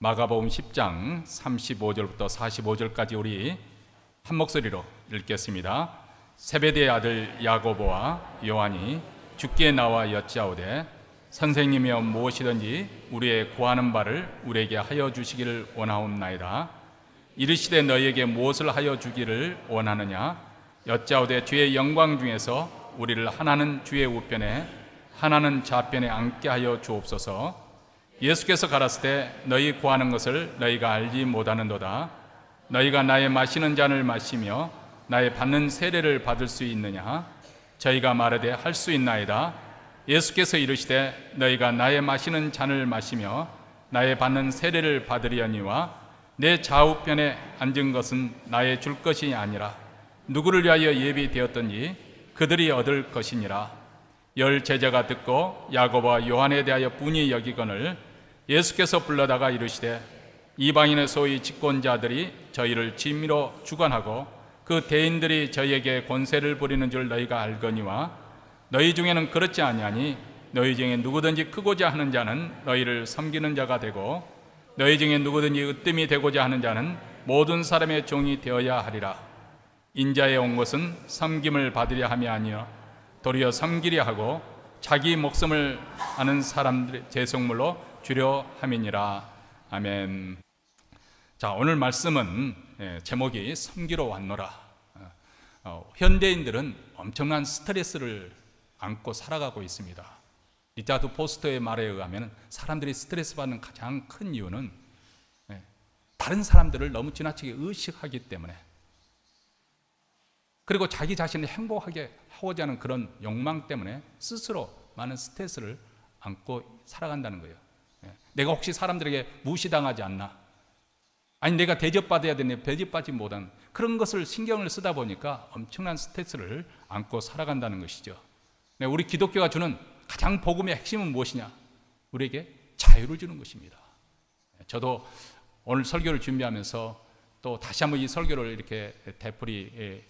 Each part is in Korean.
마가복음 10장 35절부터 45절까지 우리 한 목소리로 읽겠습니다. 세베대의 아들 야고보와 요한이 주께 나와 여짜오되 선생님이여 무엇이든지 우리의 구하는 바를 우리에게 하여 주시기를 원하옵나이다. 이르시되 너희에게 무엇을 하여 주기를 원하느냐? 여짜오되 주의 영광 중에서 우리를 하나는 주의 우편에 하나는 좌편에 앉게 하여 주옵소서. 예수께서 가라사대 너희 구하는 것을 너희가 알지 못하는도다. 너희가 나의 마시는 잔을 마시며 나의 받는 세례를 받을 수 있느냐? 저희가 말하되 할 수 있나이다. 예수께서 이르시되 너희가 나의 마시는 잔을 마시며 나의 받는 세례를 받으려니와 내 좌우편에 앉은 것은 나의 줄 것이 아니라 누구를 위하여 예비되었던지 그들이 얻을 것이니라. 열 제자가 듣고 야고보와 요한에 대하여 분이 여기거늘 예수께서 불러다가 이르시되 이방인의 소위 집권자들이 저희를 진미로 주관하고 그 대인들이 저희에게 권세를 부리는 줄 너희가 알거니와 너희 중에는 그렇지 아니하니 너희 중에 누구든지 크고자 하는 자는 너희를 섬기는 자가 되고 너희 중에 누구든지 으뜸이 되고자 하는 자는 모든 사람의 종이 되어야 하리라. 인자에 온 것은 섬김을 받으려 함이 아니요 도리어 섬기려 하고 자기 목숨을 아는 사람들의 제속물로 주려 함이니라. 아멘. 자, 오늘 말씀은 제목이 섬기러 왔노라. 현대인들은 엄청난 스트레스를 안고 살아가고 있습니다. 리차드 포스터의 말에 의하면 사람들이 스트레스 받는 가장 큰 이유는 다른 사람들을 너무 지나치게 의식하기 때문에, 그리고 자기 자신을 행복하게 하고자 하는 그런 욕망 때문에 스스로 많은 스트레스를 안고 살아간다는 거예요. 내가 혹시 사람들에게 무시당하지 않나? 아니 내가 대접받아야 되는데 대접받지 못한 그런 것을 신경을 쓰다 보니까 엄청난 스트레스를 안고 살아간다는 것이죠. 우리 기독교가 주는 가장 복음의 핵심은 무엇이냐? 우리에게 자유를 주는 것입니다. 저도 오늘 설교를 준비하면서 또 다시 한번 이 설교를 이렇게 되풀이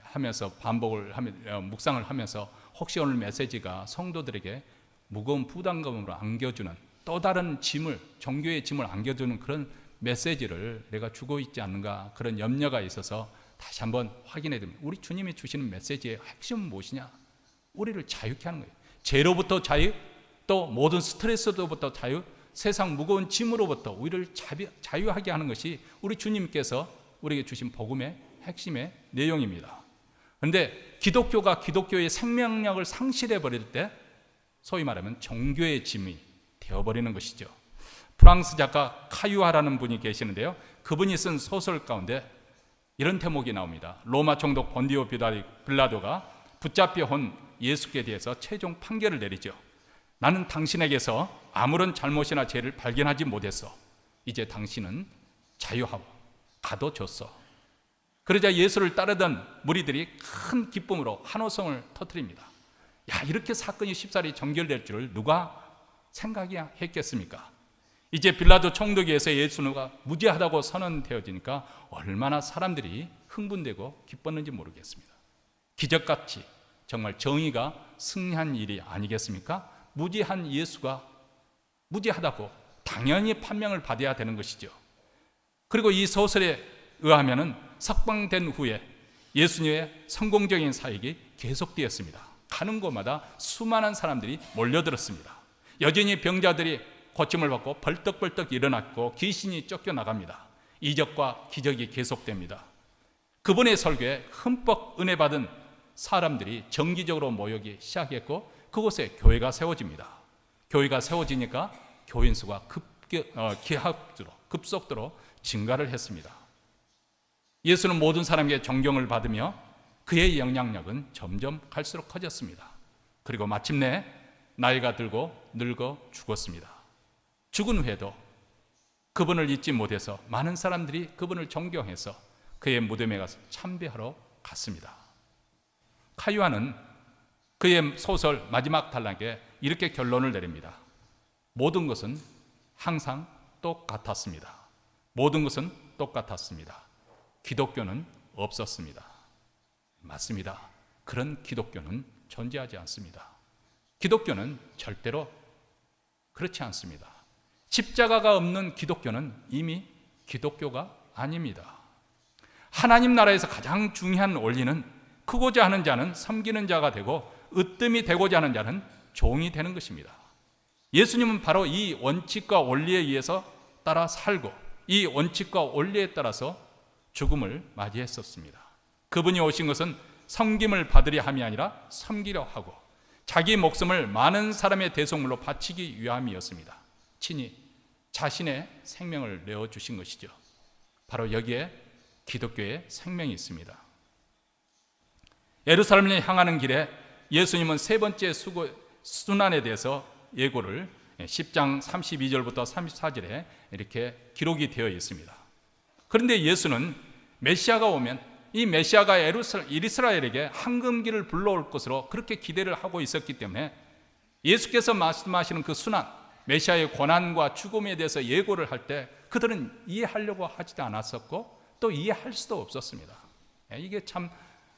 하면서 반복을 하며 묵상을 하면서 혹시 오늘 메시지가 성도들에게 무거운 부담감으로 안겨주는 또 다른 짐을, 종교의 짐을 안겨주는 그런 메시지를 내가 주고 있지 않는가, 그런 염려가 있어서 다시 한번 확인해야 됩니다. 우리 주님이 주시는 메시지의 핵심은 무엇이냐? 우리를 자유케 하는 거예요. 죄로부터 자유, 또 모든 스트레스로부터 자유, 세상 무거운 짐으로부터 우리를 자유하게 하는 것이 우리 주님께서 우리에게 주신 복음의 핵심의 내용입니다. 그런데 기독교가 기독교의 생명력을 상실해 버릴 때 소위 말하면 종교의 짐이 되어버리는 것이죠. 프랑스 작가 카유아라는 분이 계시는데요, 그분이 쓴 소설 가운데 이런 대목이 나옵니다. 로마 총독 본디오 빌라도가 붙잡혀 온 예수께 대해서 최종 판결을 내리죠. 나는 당신에게서 아무런 잘못이나 죄를 발견하지 못했어. 이제 당신은 자유하고 가둬줬어. 그러자 예수를 따르던 무리들이 큰 기쁨으로 환호성을 터뜨립니다. 야, 이렇게 사건이 쉽사리 정결될 줄을 누가 생각이 했겠습니까? 이제 빌라도 총독에서 예수가 무죄하다고 선언되어지니까 얼마나 사람들이 흥분되고 기뻤는지 모르겠습니다. 기적같이 정말 정의가 승리한 일이 아니겠습니까? 무죄한 예수가 무죄하다고 당연히 판명을 받아야 되는 것이죠. 그리고 이 소설에 의하면 석방된 후에 예수님의 성공적인 사역이 계속되었습니다. 가는 곳마다 수많은 사람들이 몰려들었습니다. 여전히 병자들이 고침을 받고 벌떡벌떡 일어났고 귀신이 쫓겨나갑니다. 이적과 기적이 계속됩니다. 그분의 설교에 흠뻑 은혜 받은 사람들이 정기적으로 모이기 시작했고 그곳에 교회가 세워집니다. 교회가 세워지니까 교인 수가 급속도로 증가를 했습니다. 예수는 모든 사람에게 존경을 받으며 그의 영향력은 점점 갈수록 커졌습니다. 그리고 마침내 나이가 들고 늙어 죽었습니다. 죽은 후에도 그분을 잊지 못해서 많은 사람들이 그분을 존경해서 그의 무덤에 가서 참배하러 갔습니다. 카유아는 그의 소설 마지막 단락에 이렇게 결론을 내립니다. 모든 것은 항상 똑같았습니다. 모든 것은 똑같았습니다. 기독교는 없었습니다. 맞습니다. 그런 기독교는 존재하지 않습니다. 기독교는 절대로 그렇지 않습니다. 십자가가 없는 기독교는 이미 기독교가 아닙니다. 하나님 나라에서 가장 중요한 원리는 크고자 하는 자는 섬기는 자가 되고 으뜸이 되고자 하는 자는 종이 되는 것입니다. 예수님은 바로 이 원칙과 원리에 의해서 따라 살고 이 원칙과 원리에 따라서 죽음을 맞이했었습니다. 그분이 오신 것은 섬김을 받으려 함이 아니라 섬기려 하고 자기 목숨을 많은 사람의 대속물로 바치기 위함이었습니다. 친히 자신의 생명을 내어주신 것이죠. 바로 여기에 기독교의 생명이 있습니다. 예루살렘을 향하는 길에 예수님은 세 번째 순환에 대해서 예고를 10장 32절부터 34절에 이렇게 기록이 되어 있습니다. 그런데 예수는 메시아가 오면 이 메시아가 이스라엘에게 황금기를 불러올 것으로 그렇게 기대를 하고 있었기 때문에 예수께서 말씀하시는 그 순환, 메시아의 고난과 죽음에 대해서 예고를 할 때 그들은 이해하려고 하지도 않았었고 또 이해할 수도 없었습니다. 이게 참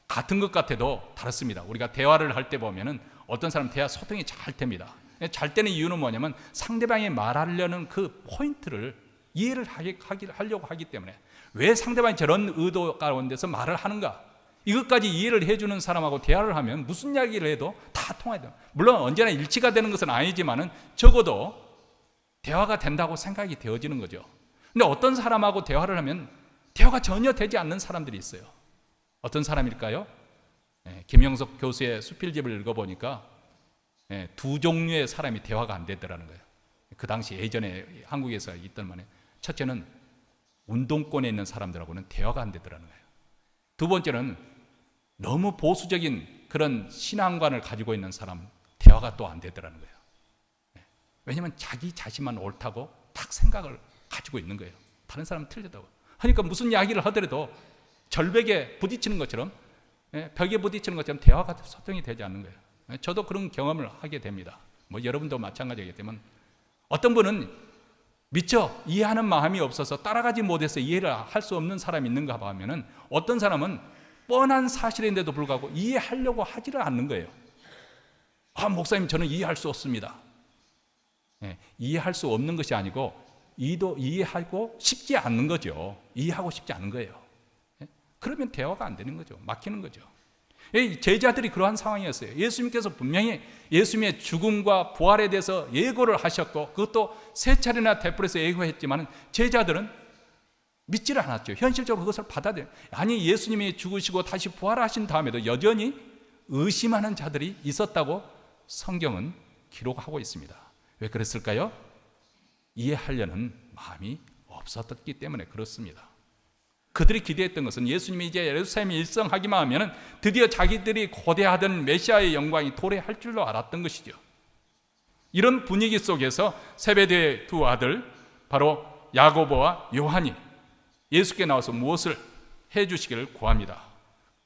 같은 것 같아도 다릅니다. 우리가 대화를 할 때 보면은 어떤 사람 대화 소통이 잘 됩니다. 잘 되는 이유는 뭐냐면 상대방이 말하려는 그 포인트를 이해를 하려고 하기 때문에 왜 상대방이 저런 의도 가운데서 말을 하는가 이것까지 이해를 해주는 사람하고 대화를 하면 무슨 이야기를 해도 다 통해야 돼요. 물론 언제나 일치가 되는 것은 아니지만은 적어도 대화가 된다고 생각이 되어지는 거죠. 근데 어떤 사람하고 대화를 하면 대화가 전혀 되지 않는 사람들이 있어요. 어떤 사람일까요? 김영석 교수의 수필집을 읽어보니까 두 종류의 사람이 대화가 안 되더라는 거예요. 그 당시 예전에 한국에서 있던 말에 첫째는 운동권에 있는 사람들하고는 대화가 안 되더라는 거예요. 두 번째는 너무 보수적인 그런 신앙관을 가지고 있는 사람 대화가 또 안 되더라는 거예요. 왜냐하면 자기 자신만 옳다고 딱 생각을 가지고 있는 거예요. 다른 사람은 틀렸다고. 그러니까 무슨 이야기를 하더라도 절벽에 부딪히는 것처럼 벽에 부딪히는 것처럼 대화가 소통이 되지 않는 거예요. 저도 그런 경험을 하게 됩니다. 뭐 여러분도 마찬가지이기 때문에 어떤 분은 미처 이해하는 마음이 없어서 따라가지 못해서 이해를 할 수 없는 사람이 있는가 하면은 어떤 사람은 뻔한 사실인데도 불구하고 이해하려고 하지를 않는 거예요. 목사님 저는 이해할 수 없습니다. 이해할 수 없는 것이 아니고 이해하고 싶지 않는 거죠. 이해하고 싶지 않은 거예요. 그러면 대화가 안 되는 거죠. 막히는 거죠. 제자들이 그러한 상황이었어요. 예수님께서 분명히 예수님의 죽음과 부활에 대해서 예고를 하셨고 그것도 세 차례나 되풀이해서 예고했지만 제자들은 믿지를 않았죠. 현실적으로 그것을 받아들여요. 아니 예수님이 죽으시고 다시 부활하신 다음에도 여전히 의심하는 자들이 있었다고 성경은 기록하고 있습니다. 왜 그랬을까요? 이해하려는 마음이 없었기 때문에 그렇습니다. 그들이 기대했던 것은 예수님이 이제 예루살렘에 일성하기만 하면 드디어 자기들이 고대하던 메시아의 영광이 도래할 줄로 알았던 것이죠. 이런 분위기 속에서 세베대의 두 아들 바로 야고보와 요한이 예수께 나와서 무엇을 해 주시기를 구합니다.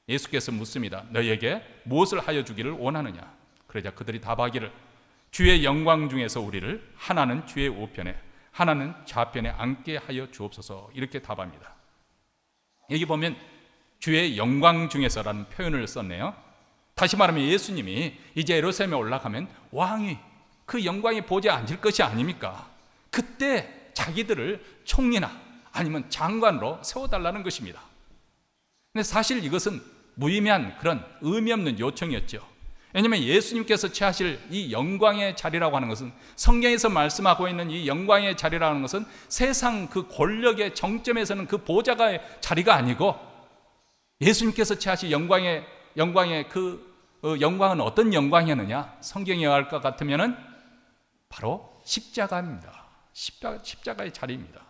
예수께서 묻습니다. 너희에게 무엇을 하여 주기를 원하느냐? 그러자 그들이 답하기를 주의 영광 중에서 우리를 하나는 주의 우편에 하나는 좌편에 앉게 하여 주옵소서 이렇게 답합니다. 여기 보면 주의 영광 중에서라는 표현을 썼네요. 다시 말하면 예수님이 이제 예루살렘에 올라가면 왕이 그 영광이 보좌에 앉을 것이 아닙니까? 그때 자기들을 총리나 아니면 장관으로 세워달라는 것입니다. 근데 사실 이것은 무의미한 그런 의미 없는 요청이었죠. 왜냐하면 예수님께서 취하실 이 영광의 자리라고 하는 것은 성경에서 말씀하고 있는 이 영광의 자리라고 하는 것은 세상 그 권력의 정점에서는 그 보좌가 자리가 아니고 예수님께서 취하실 영광의 그 영광은 어떤 영광이었느냐? 성경에 의할 것 같으면은 바로 십자가입니다. 십자가의 자리입니다.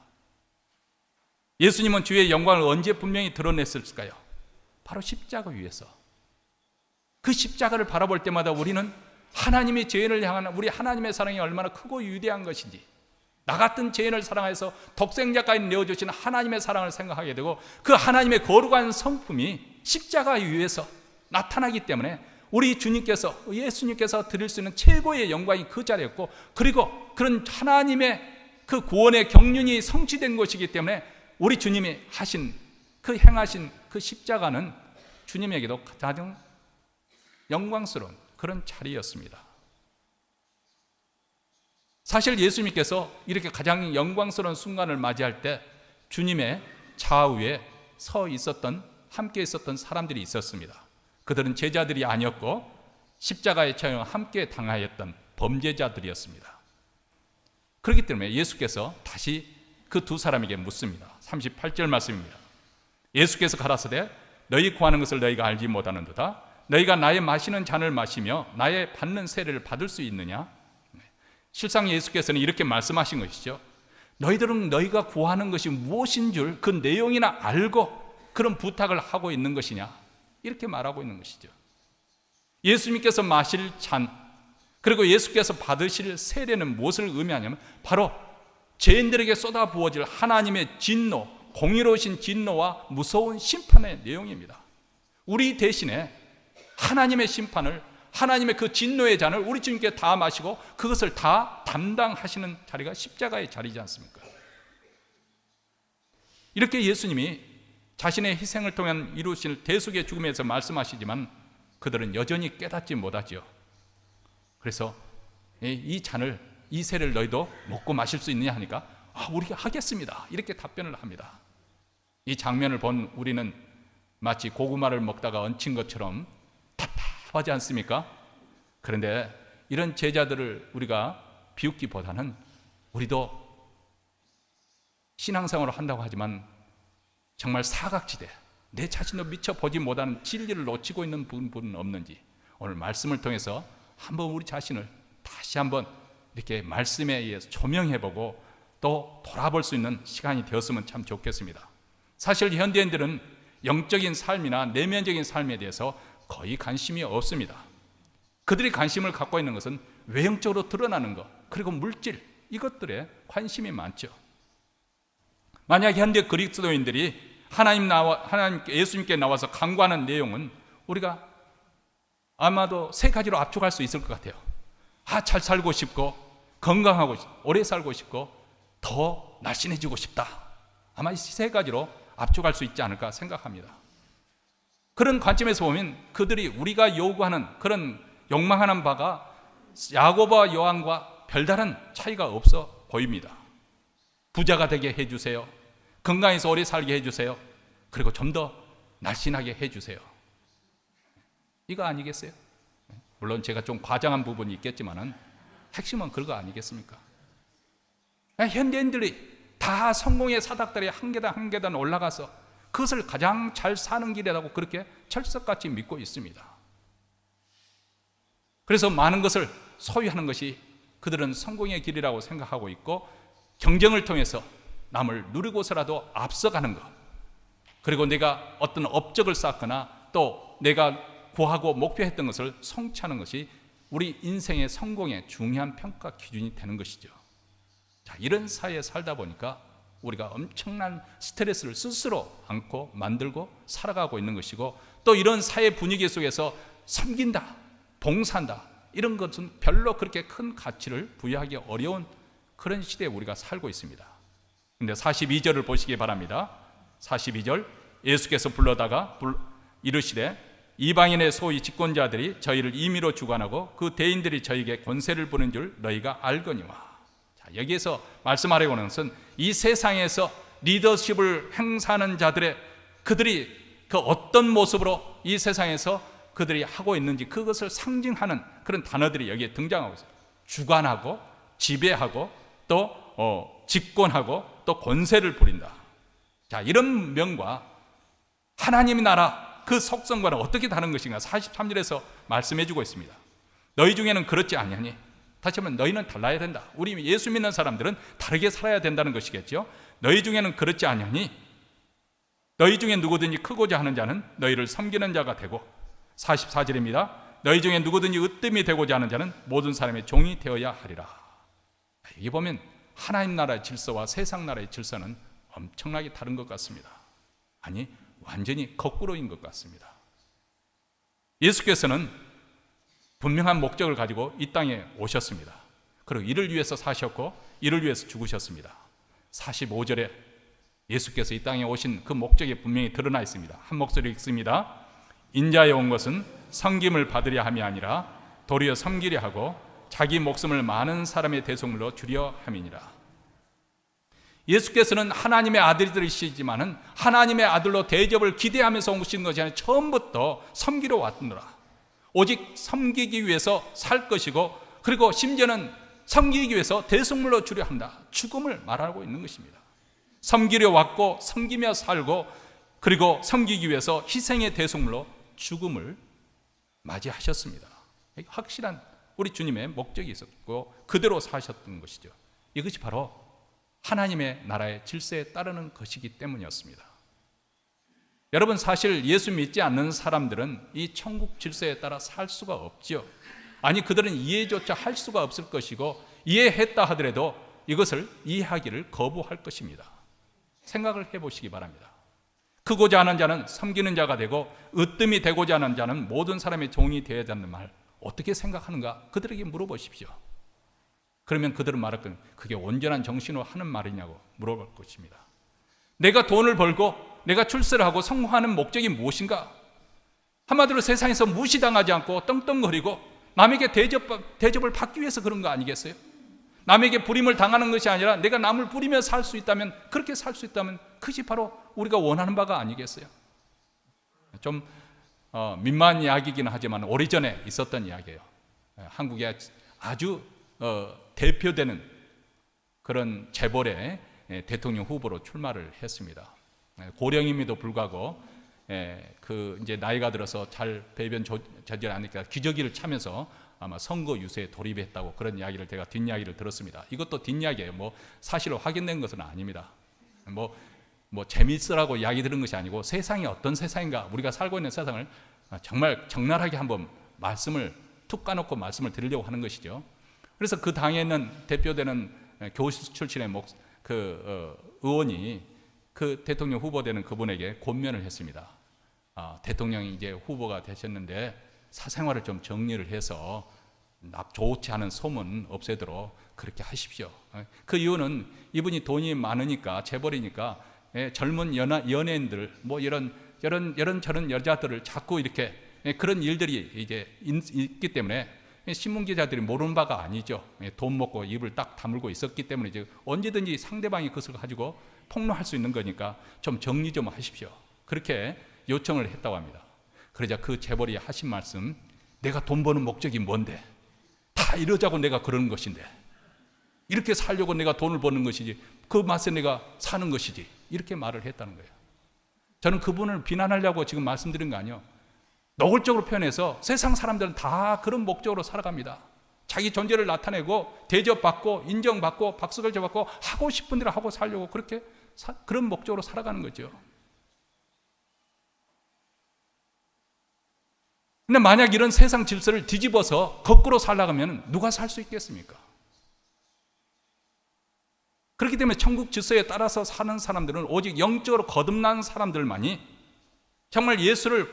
예수님은 주의 영광을 언제 분명히 드러냈을까요? 바로 십자가 위에서. 그 십자가를 바라볼 때마다 우리는 하나님의 죄인을 향한 우리 하나님의 사랑이 얼마나 크고 위대한 것인지, 나 같은 죄인을 사랑해서 독생자까지 내어주신 하나님의 사랑을 생각하게 되고 그 하나님의 거룩한 성품이 십자가 위에서 나타나기 때문에 우리 주님께서 예수님께서 드릴 수 있는 최고의 영광이 그 자리였고, 그리고 그런 하나님의 그 구원의 경륜이 성취된 것이기 때문에 우리 주님이 하신 그 행하신 그 십자가는 주님에게도 가장 영광스러운 그런 자리였습니다. 사실 예수님께서 이렇게 가장 영광스러운 순간을 맞이할 때 주님의 좌우에 함께 있었던 사람들이 있었습니다. 그들은 제자들이 아니었고 십자가의 처형을 함께 당하였던 범죄자들이었습니다. 그렇기 때문에 예수께서 다시 그 두 사람에게 묻습니다. 38절 말씀입니다. 예수께서 가라사대 너희 구하는 것을 너희가 알지 못하는도다. 너희가 나의 마시는 잔을 마시며 나의 받는 세례를 받을 수 있느냐? 실상 예수께서는 이렇게 말씀하신 것이죠. 너희들은 너희가 구하는 것이 무엇인 줄 그 내용이나 알고 그런 부탁을 하고 있는 것이냐? 이렇게 말하고 있는 것이죠. 예수님께서 마실 잔, 그리고 예수께서 받으실 세례는 무엇을 의미하냐면 바로 죄인들에게 쏟아 부어질 하나님의 진노, 공의로우신 진노와 무서운 심판의 내용입니다. 우리 대신에 하나님의 심판을, 하나님의 그 진노의 잔을 우리 주님께 다 마시고 그것을 다 담당하시는 자리가 십자가의 자리지 않습니까? 이렇게 예수님이 자신의 희생을 통한 이루실 대속의 죽음에서 말씀하시지만 그들은 여전히 깨닫지 못하죠. 그래서 이 잔을, 이 세를 너희도 먹고 마실 수 있느냐 하니까 우리가 하겠습니다, 이렇게 답변을 합니다. 이 장면을 본 우리는 마치 고구마를 먹다가 얹힌 것처럼 답답하지 않습니까? 그런데 이런 제자들을 우리가 비웃기보다는 우리도 신앙생활을 한다고 하지만 정말 사각지대, 내 자신도 미처 보지 못하는 진리를 놓치고 있는 부분은 없는지 오늘 말씀을 통해서 한번 우리 자신을 다시 한번 이렇게 말씀에 의해서 조명해보고 또 돌아볼 수 있는 시간이 되었으면 참 좋겠습니다. 사실 현대인들은 영적인 삶이나 내면적인 삶에 대해서 거의 관심이 없습니다. 그들이 관심을 갖고 있는 것은 외형적으로 드러나는 것, 그리고 물질, 이것들에 관심이 많죠. 만약 현대 그리스도인들이 하나님 예수님께 나와서 간구하는 내용은 우리가 아마도 세 가지로 압축할 수 있을 것 같아요. 잘 살고 싶고, 건강하고 싶고, 오래 살고 싶고, 더 날씬해지고 싶다. 아마 이 세 가지로 압축할 수 있지 않을까 생각합니다. 그런 관점에서 보면 그들이 우리가 요구하는 그런 욕망하는 바가 야고보와 요한과 별다른 차이가 없어 보입니다. 부자가 되게 해주세요. 건강해서 오래 살게 해주세요. 그리고 좀 더 날씬하게 해주세요. 이거 아니겠어요? 물론 제가 좀 과장한 부분이 있겠지만 핵심은 그거 아니겠습니까? 현대인들이 다 성공의 사닥다리에 한 계단 한 계단 올라가서 그것을 가장 잘 사는 길이라고 그렇게 철석같이 믿고 있습니다. 그래서 많은 것을 소유하는 것이 그들은 성공의 길이라고 생각하고 있고, 경쟁을 통해서 남을 누리고서라도 앞서가는 것, 그리고 내가 어떤 업적을 쌓거나 또 내가 구하고 목표했던 것을 성취하는 것이 우리 인생의 성공의 중요한 평가 기준이 되는 것이죠. 자, 이런 사회에 살다 보니까 우리가 엄청난 스트레스를 스스로 안고 만들고 살아가고 있는 것이고, 또 이런 사회 분위기 속에서 섬긴다, 봉사한다, 이런 것은 별로 그렇게 큰 가치를 부여하기 어려운 그런 시대에 우리가 살고 있습니다. 그런데 42절을 보시기 바랍니다. 42절, 예수께서 불러다가 이르시되 이방인의 소위 집권자들이 저희를 임의로 주관하고 그 대인들이 저희에게 권세를 부는 줄 너희가 알거니와. 자, 여기에서 말씀하려고 하는 것은 이 세상에서 리더십을 행사하는 자들의 그들이 그 어떤 모습으로 이 세상에서 그들이 하고 있는지 그것을 상징하는 그런 단어들이 여기에 등장하고 있어요. 주관하고 지배하고 또 집권하고 또 권세를 부린다. 자, 이런 명과 하나님의 나라 그 속성과는 어떻게 다른 것인가 43절에서 말씀해 주고 있습니다. 너희 중에는 그렇지 아니하니, 다시 한번 너희는 달라야 된다. 우리 예수 믿는 사람들은 다르게 살아야 된다는 것이겠죠. 너희 중에는 그렇지 아니하니 너희 중에 누구든지 크고자 하는 자는 너희를 섬기는 자가 되고, 44절입니다. 너희 중에 누구든지 으뜸이 되고자 하는 자는 모든 사람의 종이 되어야 하리라. 여기 보면 하나님 나라의 질서와 세상 나라의 질서는 엄청나게 다른 것 같습니다. 아니, 완전히 거꾸로인 것 같습니다. 예수께서는 분명한 목적을 가지고 이 땅에 오셨습니다. 그리고 이를 위해서 사셨고 이를 위해서 죽으셨습니다. 45절에 예수께서 이 땅에 오신 그 목적이 분명히 드러나 있습니다. 한 목소리 읽습니다. 인자에 온 것은 섬김을 받으려 함이 아니라 도리어 섬기려 하고 자기 목숨을 많은 사람의 대속물로 주려 함이니라. 예수께서는 하나님의 아들이시지만은 하나님의 아들로 대접을 기대하면서 오신 것이 아니라 처음부터 섬기러 왔느라. 오직 섬기기 위해서 살 것이고, 그리고 심지어는 섬기기 위해서 대속물로 주려 한다. 죽음을 말하고 있는 것입니다. 섬기려 왔고 섬기며 살고, 그리고 섬기기 위해서 희생의 대속물로 죽음을 맞이하셨습니다. 확실한 우리 주님의 목적이 있었고 그대로 사셨던 것이죠. 이것이 바로 하나님의 나라의 질서에 따르는 것이기 때문이었습니다. 여러분, 사실 예수 믿지 않는 사람들은 이 천국 질서에 따라 살 수가 없죠. 아니, 그들은 이해조차 할 수가 없을 것이고, 이해했다 하더라도 이것을 이해하기를 거부할 것입니다. 생각을 해보시기 바랍니다. 크고자 하는 자는 섬기는 자가 되고, 으뜸이 되고자 하는 자는 모든 사람의 종이 되어야 한다는 말, 어떻게 생각하는가 그들에게 물어보십시오. 그러면 그들은 말할 거예요. 그게 온전한 정신으로 하는 말이냐고 물어볼 것입니다. 내가 돈을 벌고 내가 출세를 하고 성공하는 목적이 무엇인가? 한마디로 세상에서 무시당하지 않고 떵떵거리고 남에게 대접을 받기 위해서 그런 거 아니겠어요? 남에게 부림을 당하는 것이 아니라 내가 남을 부리며 살 수 있다면, 그렇게 살 수 있다면 그것이 바로 우리가 원하는 바가 아니겠어요? 좀 민망한 이야기이긴 하지만 오래전에 있었던 이야기예요. 한국에 아주 대표되는 그런 재벌의 대통령 후보로 출마를 했습니다. 고령임에도 불구하고 이제 나이가 들어서 잘 배변 조절 안 하니까 기저귀를 차면서 아마 선거 유세에 돌입했다고 그런 이야기를 제가 뒷이야기를 들었습니다. 이것도 뒷이야기예요. 뭐 사실로 확인된 것은 아닙니다. 뭐 재밌으라고 이야기 들은 것이 아니고, 세상이 어떤 세상인가, 우리가 살고 있는 세상을 정말 적나라하게 한번 툭 까놓고 말씀을 드리려고 하는 것이죠. 그래서 그 당에는 대표되는 교수 출신의 의원이 그 대통령 후보 되는 그분에게 권면을 했습니다. 대통령이 이제 후보가 되셨는데 사생활을 좀 정리를 해서 좋지 않은 소문 없애도록 그렇게 하십시오. 그 이유는 이분이 돈이 많으니까, 재벌이니까 젊은 연예인들, 뭐 이런 저런 여자들을 자꾸 이렇게 그런 일들이 이제 있기 때문에 신문 기자들이 모르는 바가 아니죠. 돈 먹고 입을 딱 다물고 있었기 때문에 이제 언제든지 상대방이 그것을 가지고 폭로할 수 있는 거니까 좀 정리 좀 하십시오. 그렇게 요청을 했다고 합니다. 그러자 그 재벌이 하신 말씀, 내가 돈 버는 목적이 뭔데? 다 이러자고 내가 그러는 것인데, 이렇게 살려고 내가 돈을 버는 것이지, 그 맛에 내가 사는 것이지, 이렇게 말을 했다는 거예요. 저는 그분을 비난하려고 지금 말씀드린 거 아니에요. 노골적으로 표현해서 세상 사람들은 다 그런 목적으로 살아갑니다. 자기 존재를 나타내고 대접받고 인정받고 박수갈채 받고 하고 싶은 대로 하고 살려고 그렇게 그런 목적으로 살아가는 거죠. 근데 만약 이런 세상 질서를 뒤집어서 거꾸로 살아가면 누가 살 수 있겠습니까? 그렇기 때문에 천국 질서에 따라서 사는 사람들은 오직 영적으로 거듭난 사람들만이 정말 예수를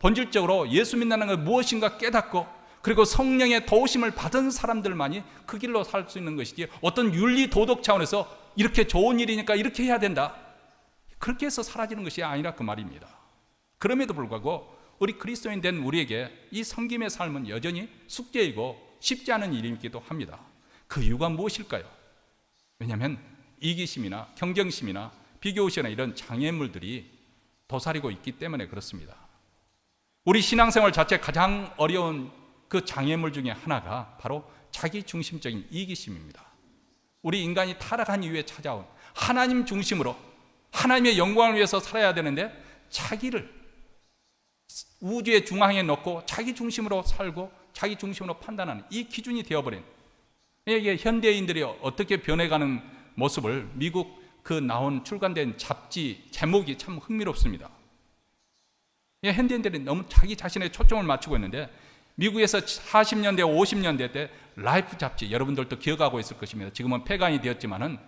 본질적으로 예수 믿는 것 무엇인가 깨닫고, 그리고 성령의 도우심을 받은 사람들만이 그 길로 살 수 있는 것이지, 어떤 윤리 도덕 차원에서 이렇게 좋은 일이니까 이렇게 해야 된다, 그렇게 해서 사라지는 것이 아니라 그 말입니다. 그럼에도 불구하고 우리 그리스도인 된 우리에게 이 섬김의 삶은 여전히 숙제이고 쉽지 않은 일이기도 합니다. 그 이유가 무엇일까요? 왜냐하면 이기심이나 경쟁심이나 비교의식이나 이런 장애물들이 도사리고 있기 때문에 그렇습니다. 우리 신앙생활 자체 가장 어려운 그 장애물 중에 하나가 바로 자기중심적인 이기심입니다. 우리 인간이 타락한 이후에 찾아온 하나님 중심으로 하나님의 영광을 위해서 살아야 되는데, 자기를 우주의 중앙에 놓고 자기 중심으로 살고 자기 중심으로 판단하는 이 기준이 되어버린, 이게 현대인들이 어떻게 변해가는 모습을 미국 그 나온 출간된 잡지 제목이 참 흥미롭습니다. 현대인들이 너무 자기 자신에 초점을 맞추고 있는데, 미국에서 40년대 50년대 때 라이프 잡지, 여러분들도 기억하고 있을 것입니다. 지금은 폐간이 되었지만은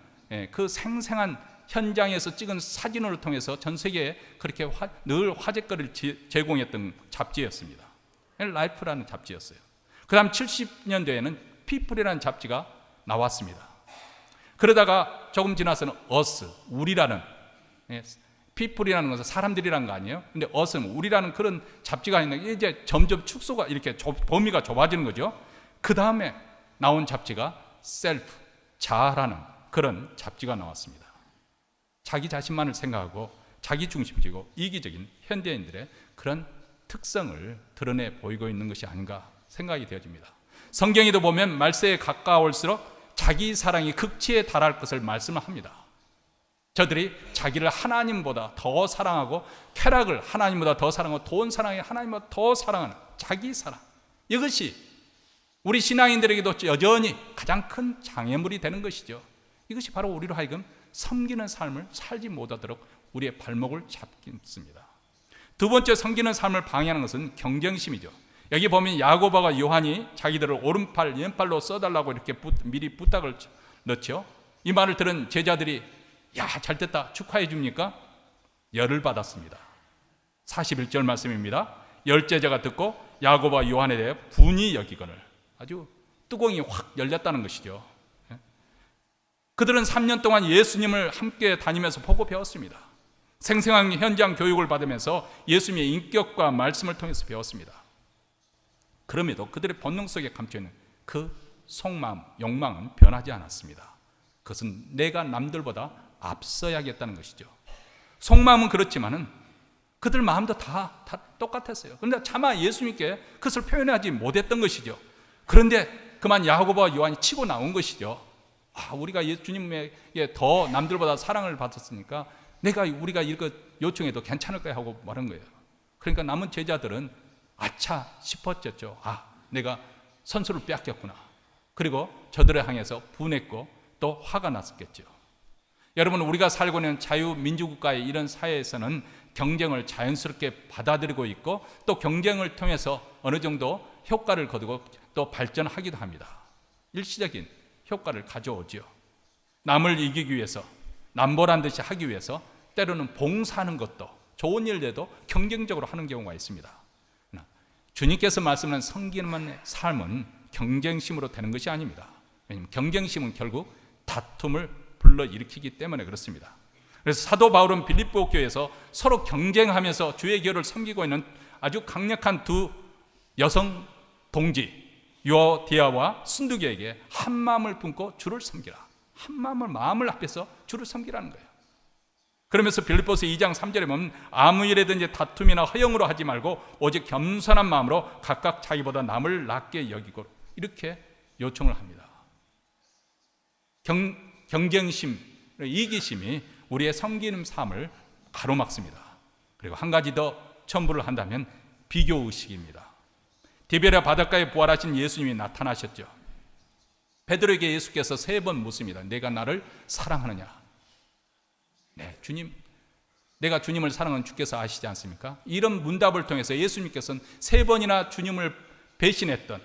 그 생생한 현장에서 찍은 사진을 통해서 전 세계에 그렇게 늘 화제거리를 제공했던 잡지였습니다. 라이프라는 잡지였어요. 그 다음 70년대에는 피플이라는 잡지가 나왔습니다. 그러다가 조금 지나서는 어스, 우리라는, 피플이라는 것은 사람들이라는 거 아니에요? 근데 어스는 우리라는 그런 잡지가 있는데, 이제 점점 축소가 이렇게 범위가 좁아지는 거죠. 그 다음에 나온 잡지가 셀프, 자아라는 그런 잡지가 나왔습니다. 자기 자신만을 생각하고 자기 중심적이고 이기적인 현대인들의 그런 특성을 드러내 보이고 있는 것이 아닌가 생각이 되어집니다. 성경에도 보면 말세에 가까울수록 자기 사랑이 극치에 달할 것을 말씀을 합니다. 저들이 자기를 하나님보다 더 사랑하고 쾌락을 하나님보다 더 사랑하고 돈 사랑이 하나님보다 더 사랑하는 자기 사랑, 이것이 우리 신앙인들에게도 여전히 가장 큰 장애물이 되는 것이죠. 이것이 바로 우리로 하여금 섬기는 삶을 살지 못하도록 우리의 발목을 잡습니다. 두 번째, 섬기는 삶을 방해하는 것은 경쟁심이죠. 여기 보면 야고보와 요한이 자기들을 오른팔 왼팔로 써달라고 이렇게 미리 부탁을 넣죠. 이 말을 들은 제자들이 야, 잘됐다 축하해 줍니까? 열을 받았습니다. 41절 말씀입니다. 열 제자가 듣고 야고보와 요한에 대해 분이 여기거늘, 아주 뚜껑이 확 열렸다는 것이죠. 그들은 3년 동안 예수님을 함께 다니면서 보고 배웠습니다. 생생한 현장 교육을 받으면서 예수님의 인격과 말씀을 통해서 배웠습니다. 그럼에도 그들의 본능 속에 감춰있는 그 속마음, 욕망은 변하지 않았습니다. 그것은 내가 남들보다 앞서야겠다는 것이죠. 속마음은 그렇지만은 그들 마음도 다 똑같았어요. 그런데 차마 예수님께 그것을 표현하지 못했던 것이죠. 그런데 그만 야고보와 요한이 치고 나온 것이죠. 우리가 예수님에게 더 남들보다 사랑을 받았으니까 우리가 이거 요청해도 괜찮을까 하고 말한 거예요. 그러니까 남은 제자들은 아차 싶었죠. 내가 선수를 빼앗겼구나. 그리고 저들을 향해서 분했고 또 화가 났었겠죠. 여러분, 우리가 살고 있는 자유민주국가의 이런 사회에서는 경쟁을 자연스럽게 받아들이고 있고 또 경쟁을 통해서 어느 정도 효과를 거두고 또 발전하기도 합니다. 일시적인 효과를 가져오죠. 남을 이기기 위해서, 남보란 듯이 하기 위해서 때로는 봉사하는 것도, 좋은 일에도 경쟁적으로 하는 경우가 있습니다. 주님께서 말씀하는 섬기는 삶은 경쟁심으로 되는 것이 아닙니다. 왜냐하면 경쟁심은 결국 다툼을 불러일으키기 때문에 그렇습니다. 그래서 사도 바울은 빌립보 교회에서 서로 경쟁하면서 주의 교회를 섬기고 있는 아주 강력한 두 여성 동지 유오디아와 순두계에게 한 마음을 품고 주를 섬기라, 한 마음을 합해서 주를 섬기라는 거예요. 그러면서 빌립보서 2장 3절에 보면 아무 일에든지 다툼이나 허영으로 하지 말고 오직 겸손한 마음으로 각각 자기보다 남을 낮게 여기고, 이렇게 요청을 합니다. 경쟁심, 이기심이 우리의 섬기는 삶을 가로막습니다. 그리고 한 가지 더 첨부를 한다면 비교의식입니다. 디베랴 바닷가에 부활하신 예수님이 나타나셨죠. 베드로에게 예수께서 3번 묻습니다. 내가 나를 사랑하느냐? 네, 주님, 내가 주님을 사랑하는 주께서 아시지 않습니까? 이런 문답을 통해서 예수님께서는 3번이나 주님을 배신했던,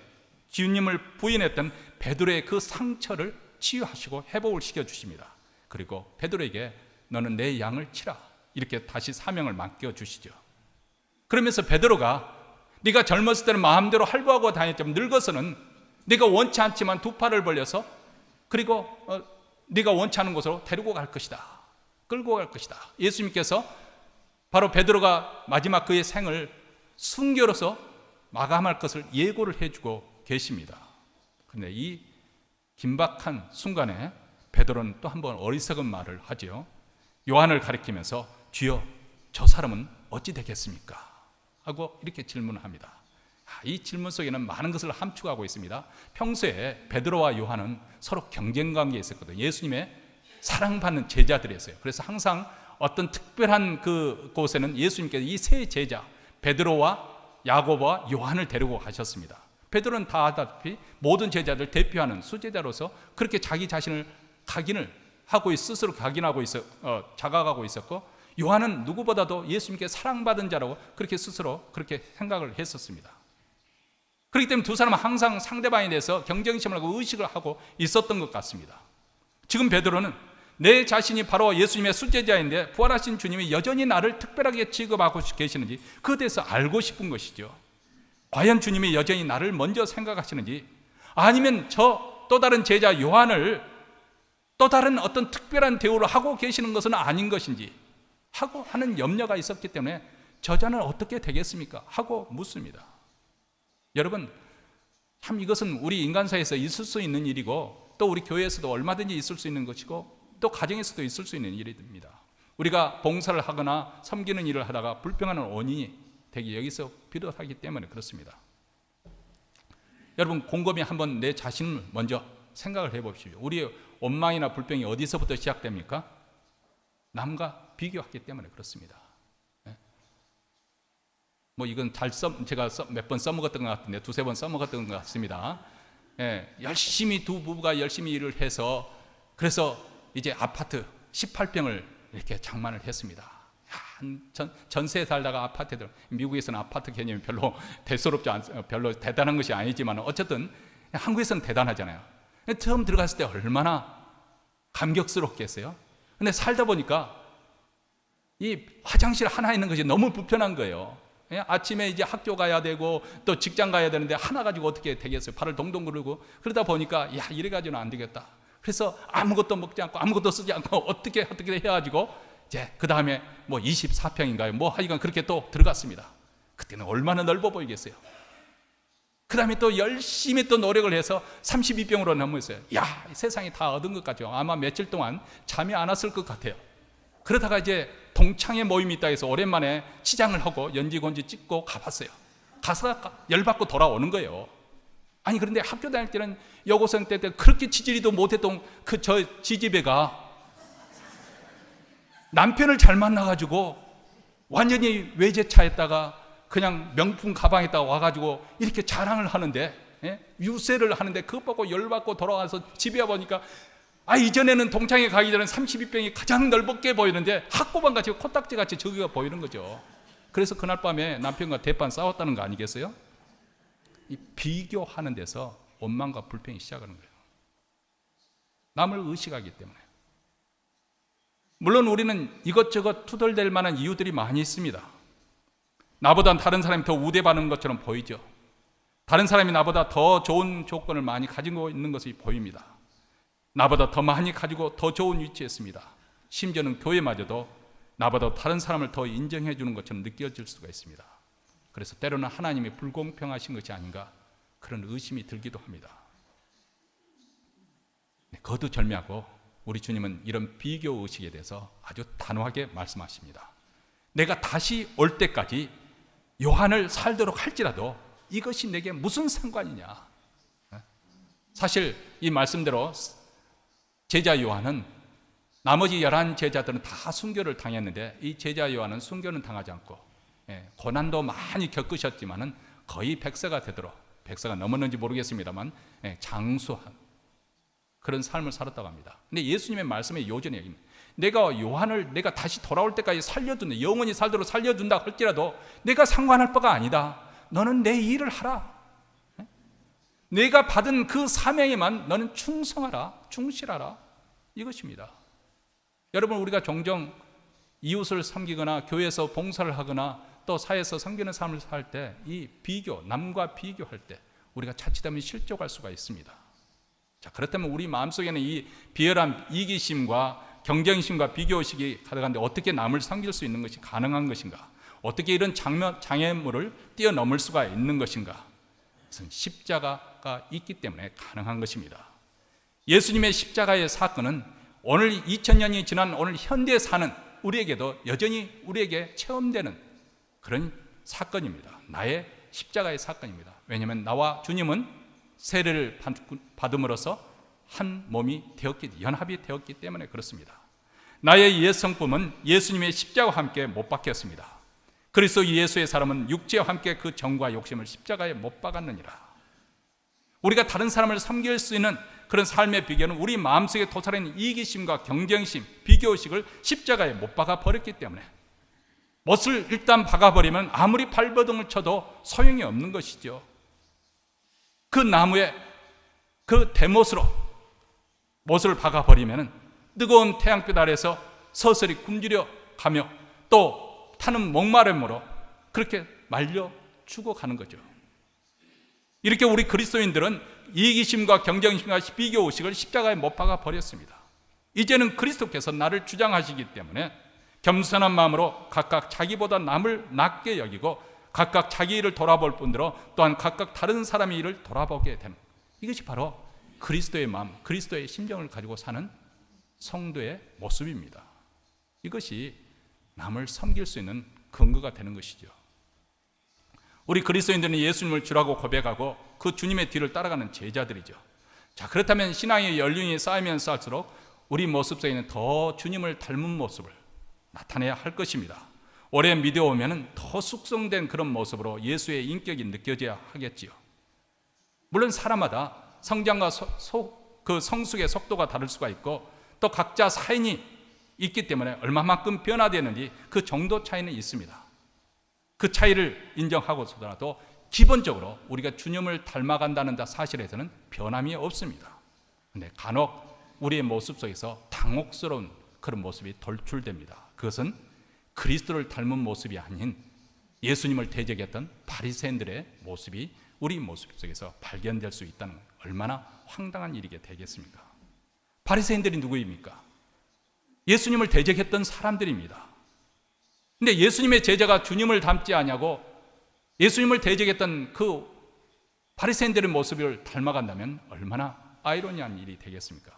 주님을 부인했던 베드로의 그 상처를 치유하시고 회복을 시켜주십니다. 그리고 베드로에게 너는 내 양을 치라, 이렇게 다시 사명을 맡겨주시죠. 그러면서 베드로가 네가 젊었을 때는 마음대로 할부하고 다녔지만 늙어서는 네가 원치 않지만 두 팔을 벌려서 그리고 네가 원치 않은 곳으로 데리고 갈 것이다, 끌고 갈 것이다. 예수님께서 바로 베드로가 마지막 그의 생을 순교로서 마감할 것을 예고를 해주고 계십니다. 그런데 이 긴박한 순간에 베드로는 또 한 번 어리석은 말을 하지요. 요한을 가리키면서 주여, 저 사람은 어찌 되겠습니까? 하고 이렇게 질문을 합니다. 이 질문 속에는 많은 것을 함축하고 있습니다. 평소에 베드로와 요한은 서로 경쟁 관계에 있었거든요. 예수님의 사랑받는 제자들이었어요. 그래서 항상 어떤 특별한 그 곳에는 예수님께서 이 세 제자 베드로와 야고보와 요한을 데리고 가셨습니다. 베드로는 다 아다시피 모든 제자들 대표하는 수제자로서 그렇게 자기 자신을 각인을 하고 스스로 각인하고 자각하고 있었고, 요한은 누구보다도 예수님께 사랑받은 자라고 그렇게 스스로 그렇게 생각을 했었습니다. 그렇기 때문에 두 사람은 항상 상대방에 대해서 경쟁심을 하고 의식을 하고 있었던 것 같습니다. 지금 베드로는 내 자신이 바로 예수님의 수제자인데 부활하신 주님이 여전히 나를 특별하게 취급하고 계시는지 그에 대해서 알고 싶은 것이죠. 과연 주님이 여전히 나를 먼저 생각하시는지, 아니면 저 또 다른 제자 요한을 또 다른 어떤 특별한 대우를 하고 계시는 것은 아닌 것인지 하고 하는 염려가 있었기 때문에 저자는 어떻게 되겠습니까? 하고 묻습니다. 여러분, 참 이것은 우리 인간사회에서 있을 수 있는 일이고 또 우리 교회에서도 얼마든지 있을 수 있는 것이고 또 가정에서도 있을 수 있는 일입니다. 우리가 봉사를 하거나 섬기는 일을 하다가 불평하는 원인이 되게 여기서 비롯하기 때문에 그렇습니다. 여러분 곰곰이 한번 내 자신을 먼저 생각을 해봅시오. 우리의 원망이나 불평이 어디서부터 시작됩니까? 남과 비교하기 때문에 그렇습니다. 뭐 이건 제가 몇 번 써먹었던 것 같은데 두세 번 써먹었던 것 같습니다. 열심히 두 부부가 열심히 일을 해서 그래서 이제 아파트 18평을 이렇게 장만을 했습니다. 전세에 살다가 아파트에 들어. 미국에서는 아파트 개념이 별로 별로 대단한 것이 아니지만 어쨌든 한국에서는 대단하잖아요. 처음 들어갔을 때 얼마나 감격스럽겠어요. 근데 살다 보니까 이 화장실 하나 있는 것이 너무 불편한 거예요. 아침에 이제 학교 가야 되고 또 직장 가야 되는데 하나 가지고 어떻게 되겠어요? 발을 동동 구르고 그러다 보니까 야 이래 가지고는 안 되겠다. 그래서 아무것도 먹지 않고 아무것도 쓰지 않고 어떻게 해가지고 이제 그 다음에 뭐 24평인가요? 뭐 하여간 그렇게 또 들어갔습니다. 그때는 얼마나 넓어 보이겠어요? 그 다음에 또 열심히 또 노력을 해서 32평으로 넘었어요. 야 세상이 다 얻은 것 같죠. 아마 며칠 동안 잠이 안 왔을 것 같아요. 그러다가 이제 동창회 모임이 있다 해서 오랜만에 치장을 하고 연지곤지 찍고 가봤어요. 가서 열받고 돌아오는 거예요. 아니 그런데 학교 다닐 때는 여고생 때 그렇게 지지리도 못했던 저 지지배가 남편을 잘 만나가지고 완전히 외제차에다가 그냥 명품 가방에다가 와가지고 이렇게 자랑을 하는데 유세를 하는데 그것 보고 열받고 돌아와서 집에 와보니까 이전에는 동창회 가기 전에 32평이 가장 넓게 보이는데 학고방 같이 코딱지 같이 저기가 보이는 거죠. 그래서 그날 밤에 남편과 대판 싸웠다는 거 아니겠어요? 이 비교하는 데서 원망과 불평이 시작하는 거예요. 남을 의식하기 때문에. 물론 우리는 이것저것 투덜댈 만한 이유들이 많이 있습니다. 나보다 다른 사람이 더 우대받는 것처럼 보이죠. 다른 사람이 나보다 더 좋은 조건을 많이 가지고 있는 것이 보입니다. 나보다 더 많이 가지고 더 좋은 위치에 있습니다. 심지어는 교회마저도 나보다 다른 사람을 더 인정해 주는 것처럼 느껴질 수가 있습니다. 그래서 때로는 하나님이 불공평하신 것이 아닌가 그런 의심이 들기도 합니다. 거두절미하고 우리 주님은 이런 비교 의식에 대해서 아주 단호하게 말씀하십니다. 내가 다시 올 때까지 요한을 살도록 할지라도 이것이 내게 무슨 상관이냐. 사실 이 말씀대로 제자 요한은 나머지 11 제자들은 다 순교를 당했는데 이 제자 요한은 순교는 당하지 않고 고난도 많이 겪으셨지만은 거의 백세가 되도록, 백세가 넘었는지 모르겠습니다만 장수한 그런 삶을 살았다고 합니다. 근데 예수님의 말씀의 요전의 얘기입니다. 내가 다시 돌아올 때까지 살려둔다, 영원히 살도록 살려둔다 할지라도 내가 상관할 바가 아니다. 너는 내 일을 하라. 내가 받은 그 사명에만 너는 충성하라, 충실하라. 이것입니다. 여러분, 우리가 종종 이웃을 섬기거나 교회에서 봉사를 하거나 또 사회에서 섬기는 삶을 살 때 이 비교, 남과 비교할 때 우리가 자칫하면 실족할 수가 있습니다. 자, 그렇다면 우리 마음속에는 이 비열한 이기심과 경쟁심과 비교의식이 가득한데 어떻게 남을 섬길 수 있는 것이 가능한 것인가? 어떻게 이런 장애물을 뛰어넘을 수가 있는 것인가? 그것은 십자가가 있기 때문에 가능한 것입니다. 예수님의 십자가의 사건은 오늘 2000년이 지난 오늘 현대에 사는 우리에게도 여전히 우리에게 체험되는 그런 사건입니다. 나의 십자가의 사건입니다. 왜냐하면 나와 주님은 세례를 받음으로써 한 몸이 연합이 되었기 때문에 그렇습니다. 나의 옛 성품은 예수님의 십자가와 함께 못 박혔습니다. 그리스도 예수의 사람은 육체와 함께 그 정과 욕심을 십자가에 못 박았느니라. 우리가 다른 사람을 섬길 수 있는 그런 삶의 비결은 우리 마음속에 도사리는 이기심과 경쟁심, 비교의식을 십자가에 못 박아 버렸기 때문에 못을 일단 박아버리면 아무리 발버둥을 쳐도 소용이 없는 것이죠. 그 나무에 그 대못으로 못을 박아버리면 뜨거운 태양빛 아래서 서서히 굶주려 가며 또 타는 목마름으로 그렇게 말려 죽어가는 거죠. 이렇게 우리 그리스도인들은 이기심과 경쟁심과 비교의식을 십자가에 못 박아 버렸습니다. 이제는 그리스도께서 나를 주장하시기 때문에 겸손한 마음으로 각각 자기보다 남을 낮게 여기고 각각 자기 일을 돌아볼 뿐더러 또한 각각 다른 사람의 일을 돌아보게 되는, 이것이 바로 그리스도의 마음, 그리스도의 심정을 가지고 사는 성도의 모습입니다. 이것이 남을 섬길 수 있는 근거가 되는 것이죠. 우리 그리스도인들은 예수님을 주라고 고백하고 그 주님의 뒤를 따라가는 제자들이죠. 자, 그렇다면 신앙의 연륜이 쌓이면 쌓을수록 우리 모습 속에는 더 주님을 닮은 모습을 나타내야 할 것입니다. 오래 믿어오면 더 숙성된 그런 모습으로 예수의 인격이 느껴져야 하겠지요. 물론 사람마다 성장과 그 성숙의 속도가 다를 수가 있고 또 각자 사인이 있기 때문에 얼마만큼 변화되는지 그 정도 차이는 있습니다. 그 차이를 인정하고서라도 기본적으로 우리가 주님을 닮아간다는 사실에서는 변함이 없습니다. 그런데 간혹 우리의 모습 속에서 당혹스러운 그런 모습이 돌출됩니다. 그것은 그리스도를 닮은 모습이 아닌 예수님을 대적했던 바리새인들의 모습이 우리 모습 속에서 발견될 수 있다는, 얼마나 황당한 일이게 되겠습니까? 바리새인들이 누구입니까? 예수님을 대적했던 사람들입니다. 근데 예수님의 제자가 주님을 닮지 아니하고 예수님을 대적했던 그 바리새인들의 모습을 닮아간다면 얼마나 아이러니한 일이 되겠습니까?